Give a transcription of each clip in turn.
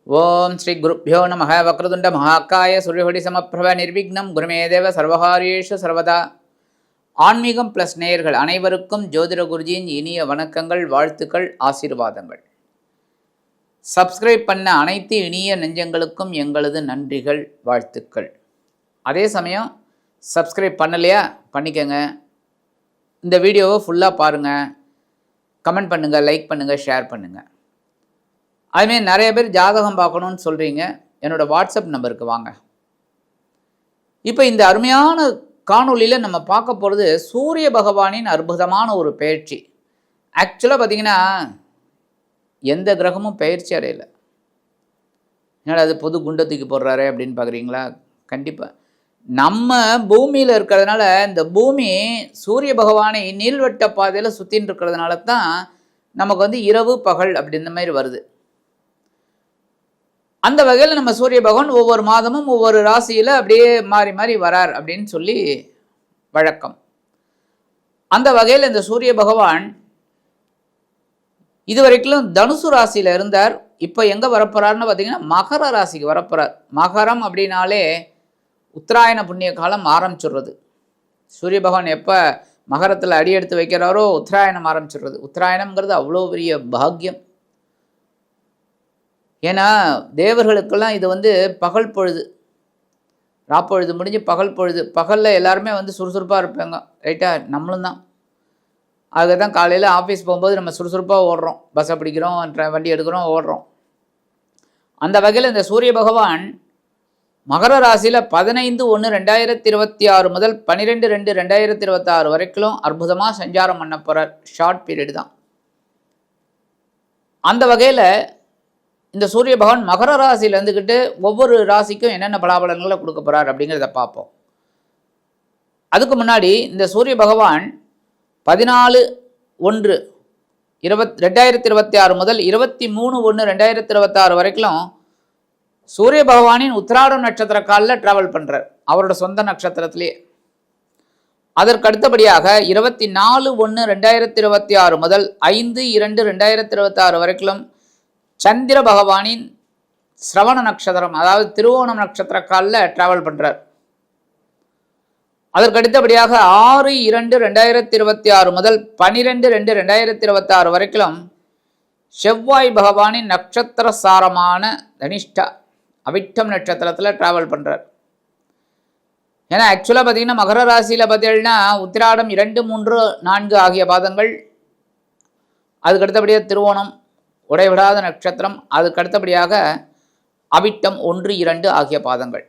ஓம் ஸ்ரீ குருப்யோ நம வக்ரதுண்ட மகாக்காய சூரியகொடி சமப்பிரப நிர்விக்னம் குருமேதேவ சர்வகாரியேஷு சர்வதா. ஆன்மீகம் ப்ளஸ் நேயர்கள் அனைவருக்கும் ஜோதிட குருஜியின் இனிய வணக்கங்கள், வாழ்த்துக்கள், ஆசீர்வாதங்கள். சப்ஸ்கிரைப் பண்ண அனைத்து இனிய நெஞ்சங்களுக்கும் எங்களது நன்றிகள், வாழ்த்துக்கள். அதே சமயம் சப்ஸ்கிரைப் பண்ணலையா பண்ணிக்கங்க. இந்த வீடியோவை ஃபுல்லாக பாருங்கள், கமெண்ட் பண்ணுங்கள், லைக் பண்ணுங்கள், ஷேர் பண்ணுங்கள். அதுமாரி நிறைய பேர் ஜாதகம் பார்க்கணுன்னு சொல்கிறீங்க. என்னோடய வாட்ஸ்அப் நம்பருக்கு வாங்க. இப்போ இந்த அருமையான காணொலியில் நம்ம பார்க்க போகிறது சூரிய பகவானின் அற்புதமான ஒரு பயிற்சி. ஆக்சுவலாக பார்த்திங்கன்னா எந்த கிரகமும் பயிற்சி அடையலை. என்னடா அது பொது குண்டை தூக்கி போடுறாரு அப்படின்னு பார்க்குறீங்களா? கண்டிப்பாக நம்ம பூமியில் இருக்கிறதுனால, இந்த பூமி சூரிய பகவானை நீள்வட்ட பாதையில் சுற்றின்னு இருக்கிறதுனால தான் நமக்கு இரவு பகல் அப்படின்ற மாதிரி வருது. அந்த வகையில் நம்ம சூரிய பகவான் ஒவ்வொரு மாதமும் ஒவ்வொரு ராசியில் அப்படியே மாறி மாறி வரார் அப்படின்னு சொல்லி வழக்கம். அந்த வகையில் இந்த சூரிய பகவான் இதுவரைக்கும் தனுசு ராசியில் இருந்தார். இப்போ எங்கே வரப்போறாருன்னு பார்த்தீங்கன்னா மகர ராசிக்கு வரப்போறார். மகரம் அப்படின்னாலே உத்தராயண புண்ணிய காலம் ஆரம்பிச்சுடுறது. சூரிய பகவான் எப்போ மகரத்தில் அடி எடுத்து வைக்கிறாரோ உத்தராயணம் ஆரம்பிச்சுடுறது. உத்தராயணம்ங்கிறது அவ்வளோ பெரிய பாக்கியம். ஏன்னா தேவர்களுக்கெல்லாம் இது பகல் பொழுது, ராப்பொழுது முடிஞ்சு பகல் பொழுது. பகலில் எல்லாருமே சுறுசுறுப்பாக இருப்பாங்க, ரைட்டா? நம்மளும் தான். அதுக்கு தான் காலையில் ஆஃபீஸ் போகும்போது நம்ம சுறுசுறுப்பாக ஓடுறோம், பஸ்ஸை பிடிக்கிறோம், வண்டி எடுக்கிறோம், ஓடுறோம். அந்த வகையில் இந்த சூரிய பகவான் மகர ராசியில் 15/1/2026 முதல் 12/2/2026 வரைக்கும் அற்புதமாக சஞ்சாரம் பண்ண போகிறார். ஷார்ட் பீரியடு தான். அந்த வகையில் இந்த சூரிய பகவான் மகர ராசியில் இருந்துக்கிட்டு ஒவ்வொரு ராசிக்கும் என்னென்ன பலாபலன்களை கொடுக்க போகிறார் அப்படிங்கிறத பார்ப்போம். அதுக்கு முன்னாடி இந்த சூரிய பகவான் 14/1/2026 முதல் 23/1/2026 வரைக்கும் சூரிய பகவானின் உத்திராடம் நட்சத்திர காலில் டிராவல் பண்ணுறார், அவரோட சொந்த நட்சத்திரத்திலேயே. அதற்கு அடுத்தபடியாக 24/1/2026 முதல் 5/2/2026 வரைக்கும் சந்திர பகவானின் சிரவண நட்சத்திரம், அதாவது திருவோணம் நட்சத்திர காலில் டிராவல் பண்ணுறார். அதற்கு அடுத்தபடியாக 6/2/2026 முதல் 12/2/2026 வரைக்கும் செவ்வாய் பகவானின் நட்சத்திர சாரமான தனிஷ்டா அவிட்டம் நட்சத்திரத்தில் டிராவல் பண்ணுறார். ஏன்னா ஆக்சுவலாக பார்த்தீங்கன்னா மகர ராசியில் பார்த்தீங்கன்னா உத்திராடம் 2, 3, 4 ஆகிய பாதங்கள், அதுக்கு அடுத்தபடியாக திருவோணம் உடைவிடாத நட்சத்திரம், அதுக்கு அடுத்தபடியாக அவிட்டம் 1, 2 ஆகிய பாதங்கள்.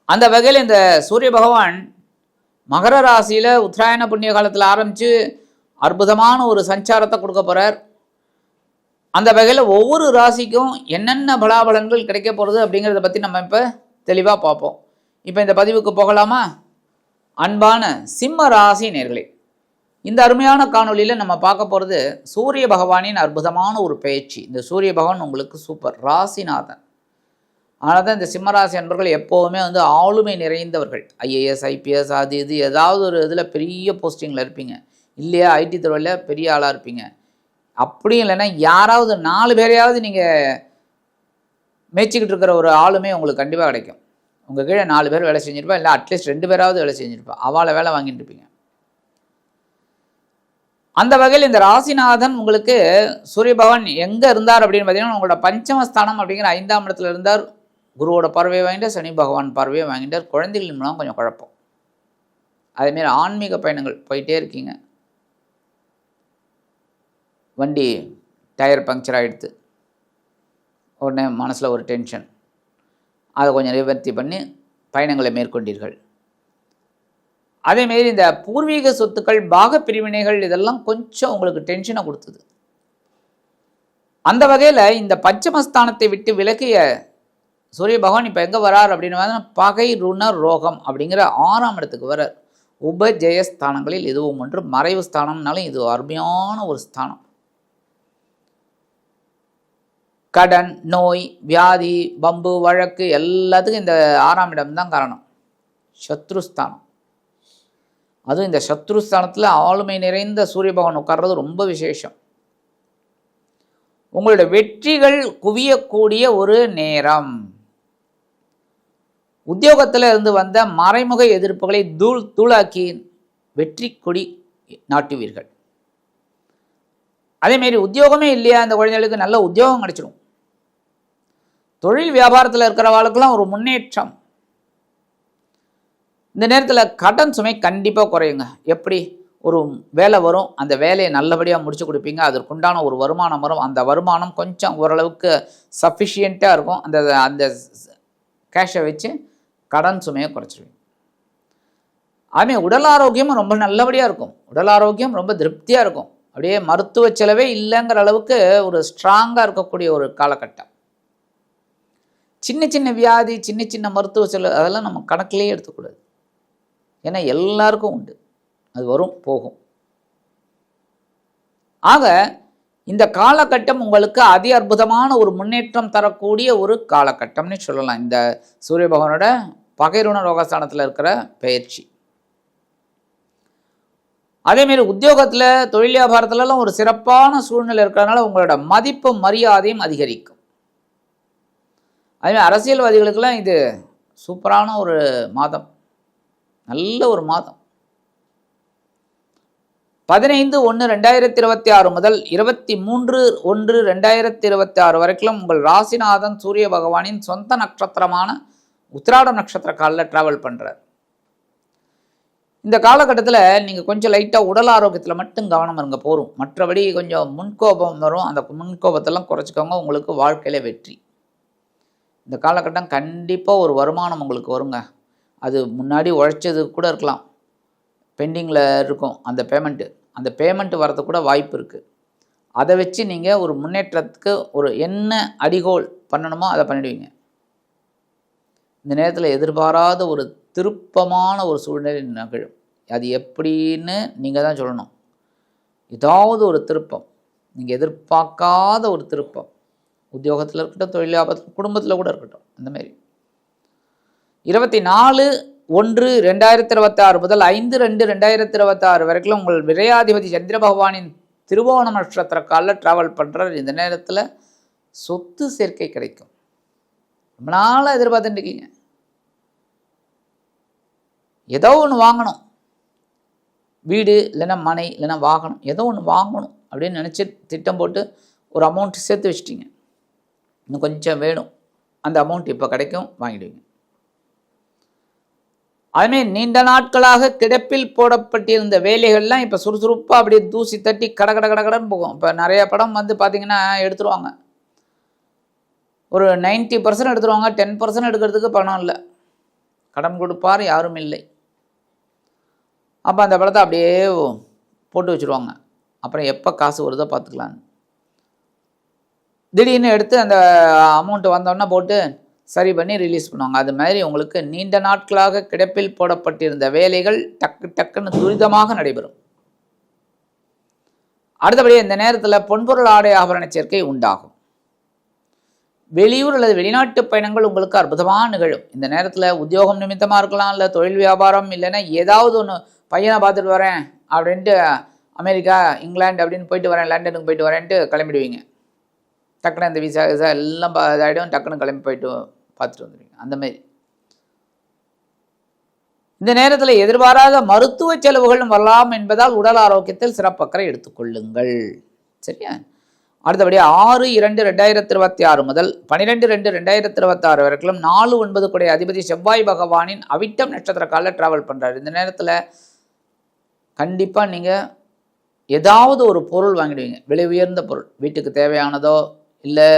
அந்த வகையில் இந்த சூரிய பகவான் மகர ராசியில் உத்தராயண புண்ணிய காலத்தில் ஆரம்பித்து அற்புதமான ஒரு சஞ்சாரத்தை கொடுக்க போகிறார். அந்த வகையில் ஒவ்வொரு ராசிக்கும் என்னென்ன பலாபலன்கள் கிடைக்க போகிறது அப்படிங்கிறத பற்றி நம்ம இப்போ தெளிவாக பார்ப்போம். இப்போ இந்த பதிவுக்கு போகலாமா? அன்பான சிம்ம ராசி நேயர்களே, இந்த அருமையான காணொலியில் நம்ம பார்க்க போகிறது சூரிய பகவானின் அற்புதமான ஒரு பயிற்சி. இந்த சூரிய பகவான் உங்களுக்கு சூப்பர் ராசிநாதன். அதனால தான் இந்த சிம்மராசி அன்பர்கள் எப்போவுமே ஆளுமை நிறைந்தவர்கள். IAS, IPS அது இது ஏதாவது ஒரு இதில் பெரிய போஸ்டிங்கில் இருப்பீங்க, இல்லையா ஐடி துறையில் பெரிய ஆளாக இருப்பீங்க. அப்படியும் இல்லைன்னா யாராவது 4 பேரையாவது நீங்கள் மேய்ச்சிக்கிட்டு இருக்கிற ஒரு ஆளுமே உங்களுக்கு கண்டிப்பாக கிடைக்கும். உங்கள் கீழே 4 பேர் வேலை செஞ்சுருப்பா, இல்லை அட்லீஸ்ட் 2 பேராவது வேலை செஞ்சுருப்பா, அவளை வேலை வாங்கிட்டு இருப்பீங்க. அந்த வகையில் இந்த ராசிநாதன் உங்களுக்கு சூரிய பகவான் எங்கே இருந்தார் அப்படின்னு பார்த்தீங்கன்னா உங்களோட பஞ்சமஸ்தானம் அப்படிங்கிற 5ஆம் இடத்துல இருந்தார். குருவோட பார்வையை வாங்கிட்டார், சனி பகவான் பார்வையை வாங்கிட்டார். குழந்தைகளின் மூலம் கொஞ்சம் குழப்பம். அதேமாரி ஆன்மீக பயணங்கள் போயிட்டே இருக்கீங்க, வண்டி டயர் பங்க்சர் ஆகிடுது, உடனே மனசில் ஒரு டென்ஷன், அதை கொஞ்சம் நிவர்த்தி பண்ணி பயணங்களை மேற்கொண்டீர்கள். அதேமாரி இந்த பூர்வீக சொத்துக்கள், பாக பிரிவினைகள் இதெல்லாம் கொஞ்சம் உங்களுக்கு டென்ஷனை கொடுத்தது. அந்த வகையில் இந்த பஞ்சமஸ்தானத்தை விட்டு விலகிய சூரிய பகவான் இப்போ எங்கே வரார் அப்படின்னு பகை, ருண, ரோகம் அப்படிங்கிற 6ஆம் இடத்துக்கு வரார். உபஜெயஸ்தானங்களில் இதுவும் ஒன்று. மறைவு ஸ்தானம்னாலும் இது அருமையான ஒரு ஸ்தானம். கடன், நோய், வியாதி, பம்பு, வழக்கு எல்லாத்துக்கும் இந்த 6ஆம் இடம்தான் காரணம். சத்ருஸ்தானம். அதுவும் இந்த சத்ருஸ்தானத்தில் ஆளுமை நிறைந்த சூரிய பகவான் உட்கார்றது ரொம்ப விசேஷம். உங்களுடைய வெற்றிகள் குவியக்கூடிய ஒரு நேரம். உத்தியோகத்தில் இருந்து வந்த மறைமுக எதிர்ப்புகளை தூளாக்கி வெற்றி கொடி நாட்டுவீர்கள். அதேமாரி உத்தியோகமே இல்லையா அந்த குழந்தைகளுக்கு நல்ல உத்தியோகம் கிடைச்சிடும். தொழில் வியாபாரத்தில் இருக்கிறவாளுக்கெல்லாம் ஒரு முன்னேற்றம். இந்த நேரத்தில் கடன் சுமை கண்டிப்பாக குறையுங்க. எப்படி? ஒரு வேலை வரும், அந்த வேலையை நல்லபடியாக முடிச்சு கொடுப்பீங்க, அதற்குண்டான ஒரு வருமானம் வரும். அந்த வருமானம் கொஞ்சம் ஓரளவுக்கு சஃபிஷியண்ட்டாக இருக்கும். அந்த அந்த கேஷை வச்சு கடன் சுமையை குறைச்சிடுவீங்க. அதுமாதிரி உடல் ஆரோக்கியமும் ரொம்ப நல்லபடியாக இருக்கும். உடல் ஆரோக்கியம் ரொம்ப திருப்தியாக இருக்கும். அப்படியே மருத்துவ செலவே இல்லைங்கிற அளவுக்கு ஒரு ஸ்ட்ராங்காக இருக்கக்கூடிய ஒரு காலகட்டம். சின்ன சின்ன வியாதி, சின்ன சின்ன மருத்துவ செலவு அதெல்லாம் நம்ம கணக்கிலேயே எடுத்துக்கூடாது. ஏன்னா எல்லாருக்கும் உண்டு, அது வரும் போகும். ஆக இந்த காலகட்டம் உங்களுக்கு அதி அற்புதமான ஒரு முன்னேற்றம் தரக்கூடிய ஒரு காலகட்டம்னு சொல்லலாம். இந்த சூரிய பகவானோட பகைருண ரோகஸ்தானத்தில் இருக்கிற பயிற்சி. அதேமாரி உத்தியோகத்தில் தொழில் வியாபாரத்துலலாம் ஒரு சிறப்பான சூழ்நிலை இருக்கிறதுனால உங்களோட மதிப்பு மரியாதையும் அதிகரிக்கும். அதேமாதிரி அரசியல்வாதிகளுக்கெல்லாம் இது சூப்பரான ஒரு மாதம், நல்ல ஒரு மாதம். 15/1/2026 முதல் 23/1/2026 வரைக்கும் உங்கள் ராசிநாதன் சூரிய பகவானின் சொந்த நட்சத்திரமான உத்திராடம் நட்சத்திர காலில் டிராவல் பண்ணுறார். இந்த காலகட்டத்தில் நீங்கள் கொஞ்சம் லைட்டாக உடல் ஆரோக்கியத்தில் மட்டும் கவனம் இருங்க போகும். மற்றபடி கொஞ்சம் முன்கோபம் வரும், அந்த முன்கோபத்தெல்லாம் குறைச்சிக்கோங்க. உங்களுக்கு வாழ்க்கையில் வெற்றி. இந்த காலகட்டம் கண்டிப்பாக ஒரு வருமானம் உங்களுக்கு வருங்க. அது முன்னாடி உழைச்சது கூட இருக்கலாம், பெண்டிங்கில் இருக்கும் அந்த பேமெண்ட்டு வரதுக்கு கூட வாய்ப்பு இருக்குது. அதை வச்சு நீங்கள் ஒரு முன்னேற்றத்துக்கு ஒரு என்ன அடிகோல் பண்ணணுமோ அதை பண்ணிடுவீங்க. இந்த நேரத்தில் எதிர்பாராத ஒரு திருப்பமான ஒரு சூழ்நிலை நிகழும். அது எப்படின்னு நீங்கள் தான் சொல்லணும். ஏதாவது ஒரு திருப்பம், நீங்கள் எதிர்பார்க்காத ஒரு திருப்பம், உத்தியோகத்தில் இருக்கட்டும், தொழில் வியாபாரத்தில், குடும்பத்தில் கூட இருக்கட்டும். அந்தமாரி 24/1/2026 முதல் 5/2/2026 வரைக்கும் உங்கள் விரையாதிபதி சந்திர பகவானின் திருவோணம் நட்சத்திர காலில் ட்ராவல் பண்ணுறார். இந்த நேரத்தில் சொத்து சேர்க்கை கிடைக்கும். ரொம்ப நாளாக எதிர்பார்த்துட்டு இருக்கீங்க, ஏதோ ஒன்று வாங்கணும், வீடு இல்லைன்னா மனை இல்லைன்னா வாகனம், ஏதோ ஒன்று வாங்கணும் அப்படின்னு நினச்சி திட்டம் போட்டு ஒரு அமௌண்ட் சேர்த்து வச்சிட்டிங்க. இன்னும் கொஞ்சம் வேணும், அந்த அமௌண்ட் இப்போ கிடைக்கும், வாங்கிடுவீங்க. அதுமாரி நீண்ட நாட்களாக கிடப்பில் போடப்பட்டிருந்த வேலைகள்லாம் இப்போ சுறுசுறுப்பாக அப்படியே தூசி தட்டி கடன்னு போகும். இப்போ நிறைய படம் வந்து பார்த்திங்கன்னா எடுத்துருவாங்க, ஒரு 90% எடுத்துருவாங்க, 10% எடுக்கிறதுக்கு பணம் இல்லை, கடன் கொடுப்பார் யாரும் இல்லை. அப்போ அந்த படத்தை அப்படியே போட்டு வச்சுருவாங்க. அப்புறம் எப்போ காசு வருதோ பார்த்துக்கலான்னு திடீர்னு எடுத்து அந்த அமௌண்ட்டு வந்தோடனே போட்டு சரி பண்ணி ரிலீஸ் பண்ணுவாங்க. அது மாதிரி உங்களுக்கு நீண்ட நாட்களாக கிடப்பில் போடப்பட்டிருந்த வேலைகள் டக்குன்னு துரிதமாக நடைபெறும். அடுத்தபடியே இந்த நேரத்தில் பொன்பொருள் ஆடை ஆபரண சேர்க்கை உண்டாகும். வெளியூர் அல்லது வெளிநாட்டு பயணங்கள் உங்களுக்கு அற்புதமாக நிகழும். இந்த நேரத்தில் உத்தியோகம் நிமித்தமாக இருக்கலாம், இல்லை தொழில் வியாபாரம், இல்லைன்னா ஏதாவது ஒன்று பையனை பார்த்துட்டு வரேன் அப்படின்ட்டு அமெரிக்கா, இங்கிலாந்து அப்படின்னு போயிட்டு வரேன், லண்டனுக்கு போயிட்டு வரேன்ட்டு கிளம்பிடுவீங்க. டக்குன்னு அந்த விசா எல்லாம் இதாகிடும், டக்குன்னு கிளம்பி போயிட்டு பார்த்துட்டு வந்துடுவீங்க. அந்தமாரி இந்த நேரத்தில் எதிர்பாராத மருத்துவ செலவுகளும் வரலாம் என்பதால் உடல் ஆரோக்கியத்தில் சிறப்பக்கறை எடுத்துக்கொள்ளுங்கள். சரியா? அடுத்தபடி 6/2/2026 முதல் 12/2/2026 வரைக்கும் 4/9 கூடிய அதிபதி செவ்வாய் பகவானின் அவிட்டம் நட்சத்திர காலில் டிராவல் பண்ணுறாரு. இந்த நேரத்தில் கண்டிப்பாக நீங்கள் ஏதாவது ஒரு பொருள் வாங்கிடுவீங்க, விலை உயர்ந்த பொருள், வீட்டுக்கு தேவையானதோ இல்லை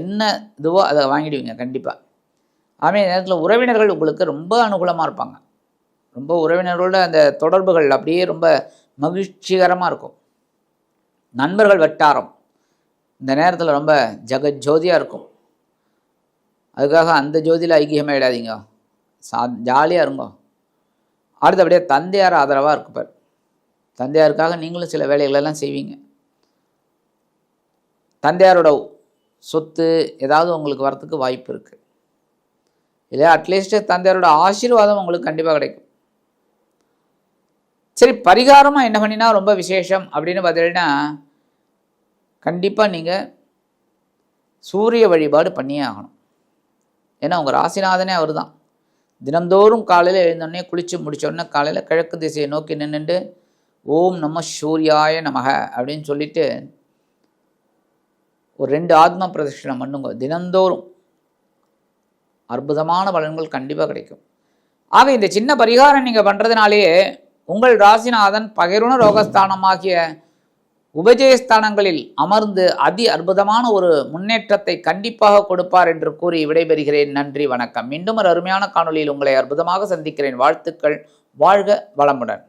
என்ன இதுவோ அதை வாங்கிடுவீங்க கண்டிப்பாக. அதே நேரத்தில் உறவினர்கள் உங்களுக்கு ரொம்ப அனுகூலமாக இருப்பாங்க. ரொம்ப உறவினர்களோட அந்த தொடர்புகள் அப்படியே ரொம்ப மகிழ்ச்சிகரமாக இருக்கும். நண்பர்கள் வட்டாரம் இந்த நேரத்தில் ரொம்ப ஜோதியாக இருக்கும். அதுக்காக அந்த ஜோதியில் ஐக்கியமாயிடாதீங்க, ஜாலியாக இருங்க. அடுத்தபடியே தந்தையார் ஆதரவாக இருக்குப்பார். தந்தையாருக்காக நீங்களும் சில வேலைகளெல்லாம் செய்வீங்க. தந்தையாரோட சொத்து ஏதாவது உங்களுக்கு வரத்துக்கு வாய்ப்பு இருக்குது. இல்லை அட்லீஸ்ட் தந்தையாரோட ஆசீர்வாதம் உங்களுக்கு கண்டிப்பாக கிடைக்கும். சரி, பரிகாரமாக என்ன பண்ணினா ரொம்ப விசேஷம் அப்படின்னு பார்த்தீங்கன்னா, கண்டிப்பாக நீங்கள் சூரிய வழிபாடு பண்ணியே ஆகணும். ஏன்னா உங்கள் ராசிநாதனே அவர் தான். தினந்தோறும் காலையில் எழுந்தோடனே குளித்து முடித்தோடனே காலையில் கிழக்கு திசையை நோக்கி நின்றுட்டு ஓம் நம சூர்யாய நமக அப்படின்னு சொல்லிட்டு ஒரு 2 ஆத்ம பிரதட்சணம் பண்ணுங்க. தினந்தோறும் அற்புதமான பலன்கள் கண்டிப்பாக கிடைக்கும். ஆக இந்த சின்ன பரிகாரம் நீங்கள் பண்ணுறதுனாலேயே உங்கள் ராசிநாதன் பகிர்ண ரோகஸ்தானமாகிய உபஜயஸ்தானங்களில் அமர்ந்து அதி அற்புதமான ஒரு முன்னேற்றத்தை கண்டிப்பாக கொடுப்பார் என்று கூறி விடைபெறுகிறேன். நன்றி, வணக்கம். மீண்டும் ஒரு அருமையான காணொலியில் உங்களை அற்புதமாக சந்திக்கிறேன். வாழ்த்துக்கள். வாழ்க வளமுடன்.